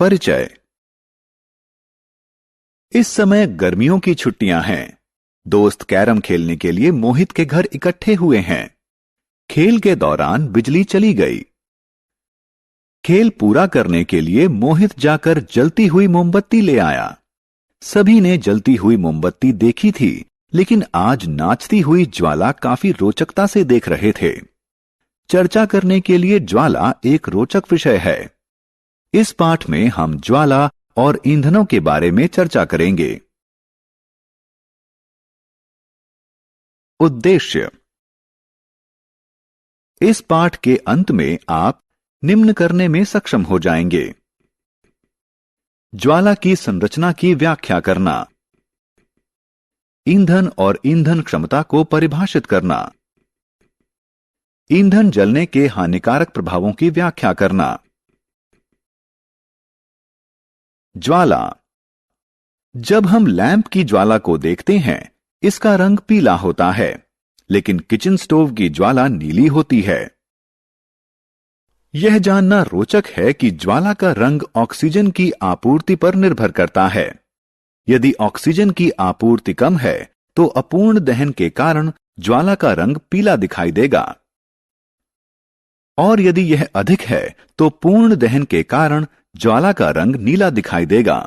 परिचय। इस समय गर्मियों की छुट्टियां हैं। दोस्त कैरम खेलने के लिए मोहित के घर इकट्ठे हुए हैं। खेल के दौरान बिजली चली गई। खेल पूरा करने के लिए मोहित जाकर जलती हुई मोमबत्ती ले आया। सभी ने जलती हुई मोमबत्ती देखी थी, लेकिन आज नाचती हुई ज्वाला काफी रोचकता से देख रहे थे। चर्चा करने के लिए ज्वाला एक रोचक विषय है। इस पाठ में हम ज्वाला और ईंधनों के बारे में चर्चा करेंगे। उद्देश्य। इस पाठ के अंत में आप निम्न करने में सक्षम हो जाएंगे। ज्वाला की संरचना की व्याख्या करना, ईंधन और ईंधन क्षमता को परिभाषित करना, ईंधन जलने के हानिकारक प्रभावों की व्याख्या करना। ज्वाला। जब हम लैंप की ज्वाला को देखते हैं, इसका रंग पीला होता है, लेकिन किचन स्टोव की ज्वाला नीली होती है। यह जानना रोचक है कि ज्वाला का रंग ऑक्सीजन की आपूर्ति पर निर्भर करता है। यदि ऑक्सीजन की आपूर्ति कम है, तो अपूर्ण दहन के कारण ज्वाला का रंग पीला दिखाई देगा, और यदि यह अधिक है, तो पूर्ण दहन के कारण ज्वाला का रंग नीला दिखाई देगा।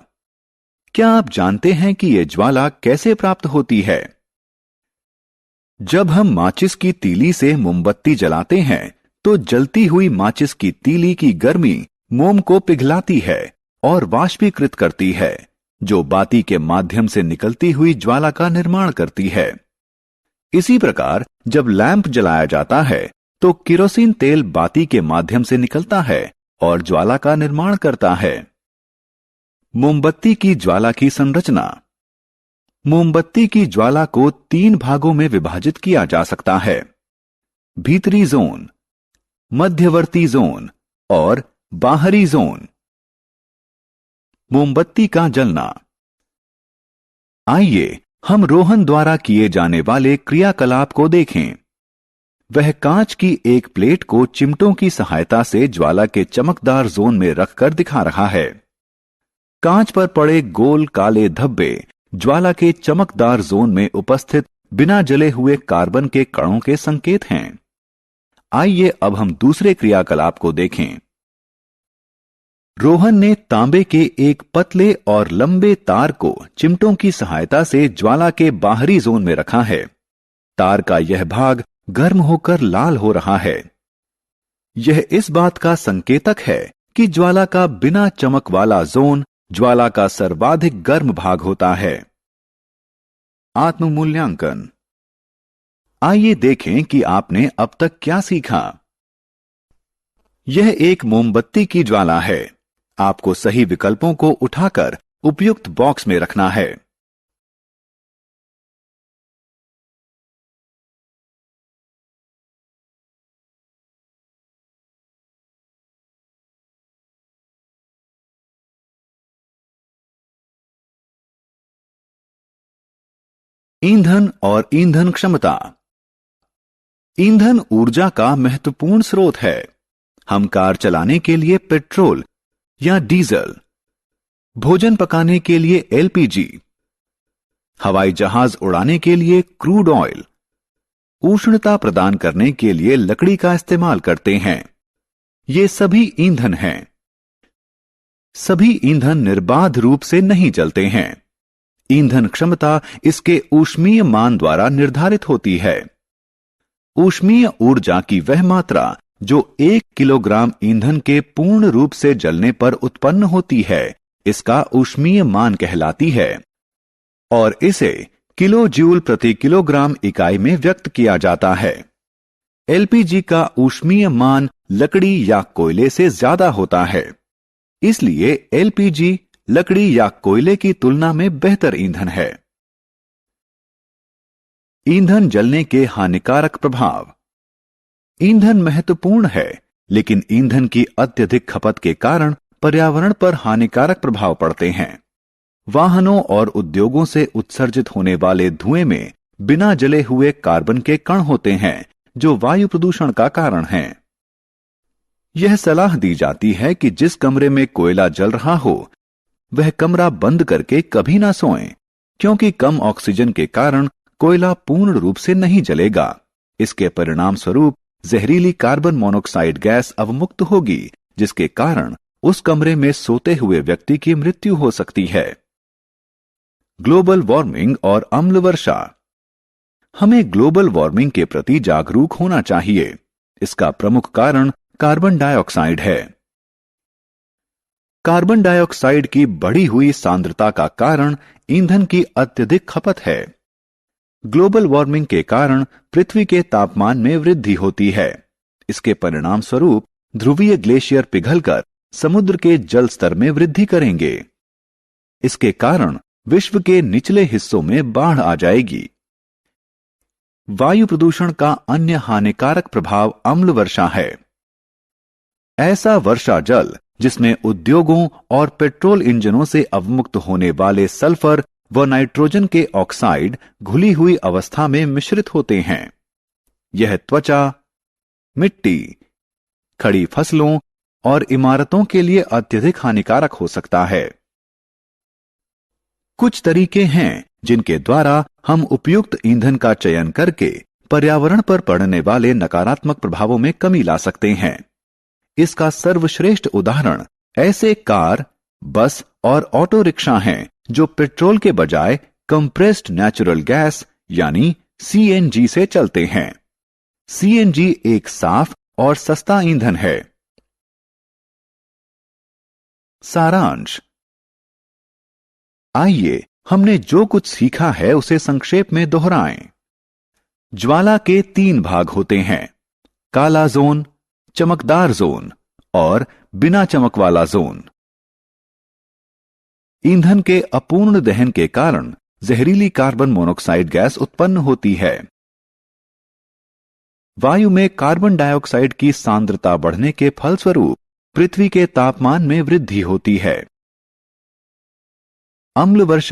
क्या आप जानते हैं कि यह ज्वाला कैसे प्राप्त होती है? जब हम माचिस की तीली से मोमबत्ती जलाते हैं, तो जलती हुई माचिस की तीली की गर्मी मोम को पिघलाती है और वाष्पीकृत करती है, जो बाती के माध्यम से निकलती हुई ज्वाला का निर्माण करती है। इसी प्रकार जब लैंप जलाया जाता है, तो केरोसिन तेल बाती के माध्यम से निकलता है और ज्वाला का निर्माण करता है। मोमबत्ती की ज्वाला की संरचना। मोमबत्ती की ज्वाला को 3 भागों में विभाजित किया जा सकता है: भीतरी जोन, मध्यवर्ती जोन और बाहरी जोन। मोमबत्ती का जलना। आइए हम रोहन द्वारा किए जाने वाले क्रियाकलाप को देखें। वह कांच की एक प्लेट को चिमटों की सहायता से ज्वाला के चमकदार जोन में रखकर दिखा रहा है। कांच पर पड़े गोल काले धब्बे ज्वाला के चमकदार जोन में उपस्थित बिना जले हुए कार्बन के कणों के संकेत हैं। आइए अब हम दूसरे क्रियाकलाप को देखें। रोहन ने तांबे के एक पतले और लंबे तार को चिमटों की सहायता से ज्वाला के बाहरी जोन में रखा है। तार का यह भाग गर्म होकर लाल हो रहा है। यह इस बात का संकेतक है कि ज्वाला का बिना चमक वाला जोन ज्वाला का सर्वाधिक गर्म भाग होता है। आत्ममूल्यांकन। आइए देखें कि आपने अब तक क्या सीखा। यह एक मोमबत्ती की ज्वाला है। आपको सही विकल्पों को उठाकर उपयुक्त बॉक्स में रखना है। ईंधन और ईंधन क्षमता। ईंधन ऊर्जा का महत्वपूर्ण स्रोत है। हम कार चलाने के लिए पेट्रोल या डीजल, भोजन पकाने के लिए एलपीजी, हवाई जहाज उड़ाने के लिए क्रूड ऑयल, उष्णता प्रदान करने के लिए लकड़ी का इस्तेमाल करते हैं। ये सभी ईंधन हैं। सभी ईंधन निर्बाध रूप से नहीं जलते हैं। ईंधन क्षमता इसके ऊष्मीय मान द्वारा निर्धारित होती है। ऊष्मीय ऊर्जा की वह मात्रा जो 1 किलोग्राम ईंधन के पूर्ण रूप से जलने पर उत्पन्न होती है, इसका ऊष्मीय मान कहलाती है, और इसे किलो जूल प्रति किलोग्राम इकाई में व्यक्त किया जाता है। एलपीजी का ऊष्मीय मान लकड़ी या कोयले से ज्यादा होता है, इसलिए एलपीजी लकड़ी या कोयले की तुलना में बेहतर ईंधन है। ईंधन जलने के हानिकारक प्रभाव। ईंधन महत्वपूर्ण है, लेकिन ईंधन की अत्यधिक खपत के कारण पर्यावरण पर हानिकारक प्रभाव पड़ते हैं। वाहनों और उद्योगों से उत्सर्जित होने वाले धुएं में बिना जले हुए कार्बन के कण होते हैं, जो वायु प्रदूषण का कारण हैं। यह सलाह दी जाती है कि जिस कमरे में कोयला जल रहा हो वह कमरा बंद करके कभी ना सोएं, क्योंकि कम ऑक्सीजन के कारण कोयला पूर्ण रूप से नहीं जलेगा। इसके परिणाम स्वरूप जहरीली कार्बन मोनोऑक्साइड गैस अवमुक्त होगी, जिसके कारण उस कमरे में सोते हुए व्यक्ति की मृत्यु हो सकती है। ग्लोबल वार्मिंग और अम्ल वर्षा। हमें ग्लोबल वार्मिंग के प्रति जागरूक होना चाहिए। इसका प्रमुख कारण कार्बन डाइऑक्साइड है। कार्बन डाइऑक्साइड की बढ़ी हुई सांद्रता का कारण ईंधन की अत्यधिक खपत है। ग्लोबल वार्मिंग के कारण पृथ्वी के तापमान में वृद्धि होती है। इसके परिणाम स्वरूप ध्रुवीय ग्लेशियर पिघलकर समुद्र के जल स्तर में वृद्धि करेंगे। इसके कारण विश्व के निचले हिस्सों में बाढ़ आ जाएगी। वायु प्रदूषण का अन्य हानिकारक प्रभाव अम्ल वर्षा है। ऐसा वर्षा जल जिसमें उद्योगों और पेट्रोल इंजनों से अवमुक्त होने वाले सल्फर व नाइट्रोजन के ऑक्साइड घुली हुई अवस्था में मिश्रित होते हैं। यह त्वचा, मिट्टी, खड़ी फसलों और इमारतों के लिए अत्यधिक हानिकारक हो सकता है। कुछ तरीके हैं जिनके द्वारा हम उपयुक्त ईंधन का चयन करके पर्यावरण पर पड़ने वाले नकारात्मक प्रभावों में कमी ला सकते हैं। इसका सर्वश्रेष्ठ उदाहरण ऐसे कार, बस और ऑटो रिक्शा हैं जो पेट्रोल के बजाय कंप्रेस्ड नेचुरल गैस यानी सीएनजी से चलते हैं। सीएनजी एक साफ और सस्ता ईंधन है। सारांश। आइए हमने जो कुछ सीखा है उसे संक्षेप में दोहराएं। ज्वाला के 3 भाग होते हैं: काला जोन, चमकदार जोन और बिना चमक वाला जोन। ईंधन के अपूर्ण दहन के कारण जहरीली कार्बन मोनोऑक्साइड गैस उत्पन्न होती है। वायु में कार्बन डाइऑक्साइड की सांद्रता बढ़ने के फलस्वरूप पृथ्वी के तापमान में वृद्धि होती है। अम्ल वर्षा